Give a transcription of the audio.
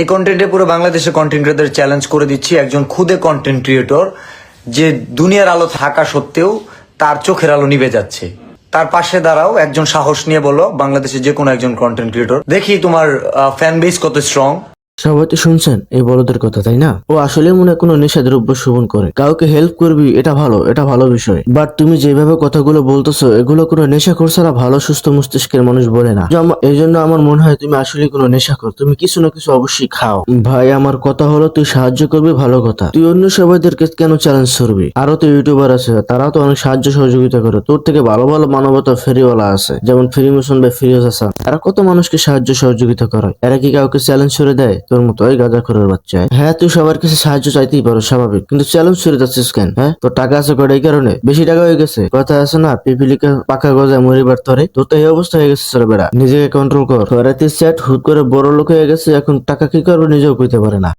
এই কন্টেন্টে পুরো বাংলাদেশে কন্টেন্ট ক্রিয়েটর চ্যালেঞ্জ করে দিচ্ছি। একজন খুদে কন্টেন্ট ক্রিয়েটর যে দুনিয়ার আলো থাকা সত্ত্বেও তার চোখের আলো নিভে যাচ্ছে, তার পাশে দাঁড়াও, একজন সাহস নিয়ে বলো বাংলাদেশে যে কোনো একজন কন্টেন্ট ক্রিয়েটর, দেখি তোমার ফ্যান বেস কত স্ট্রং। সবাই তো শুনছেন এই বড়দের কথা, তাই না? ও আসলে মনে হয় কোনো নেশাদ্রব্য সেবন করে। কাউকে হেল্প করবি, এটা ভালো বিষয়, বাট তুমি যেভাবে কথাগুলো বলতেছো এগুলো কোনো নেশাখোর ছাড়া ভালো সুস্থ মস্তিষ্কের মানুষ বলে না। এই জন্য আমার মনে হয় তুমি আসলে কোনো নেশাখোর। তুমি কিছু না কিছু অবশ্যই খাও। ভাই আমার কথা হলো, তুই সাহায্য করবি ভালো কথা, তুই অন্য সবাইদেরকে কেন চ্যালেঞ্জ করবি? আরো তো ইউটিউবার আছে, তারাও তো অনেক সাহায্য সহযোগিতা করে। তোর থেকে ভালো ভালো মানবতা ফেরিওয়ালা আছে, যেমন ফ্রি মোশন বা ফিরোজ হাসান। এরা কত মানুষকে সাহায্য সহযোগিতা করে। এরা কি কাউকে চ্যালেঞ্জ করে দেয়? তোর মতো ওই গাঁজাখোরের বাচ্চা। হ্যাঁ তুই সবার কাছে সাহায্য চাইতেই পারো, স্বাভাবিক, কিন্তু চ্যালেঞ্জ করে যাচ্ছিস কেন? হ্যাঁ তোর টাকা আছে কটা, এই কারণে? বেশি টাকা হয়ে গেছে, কথা আছে না, পিপিলিকা পাকা গজায় মরিবার তরে। তোর তো এই অবস্থা হয়ে গেছে রে বেড়া, নিজেকে কন্ট্রোল কর। তোর চ্যাট হুট করে বড় লোক হয়ে গেছে, এখন টাকা কি করবে নিজেও কইতে পারে না।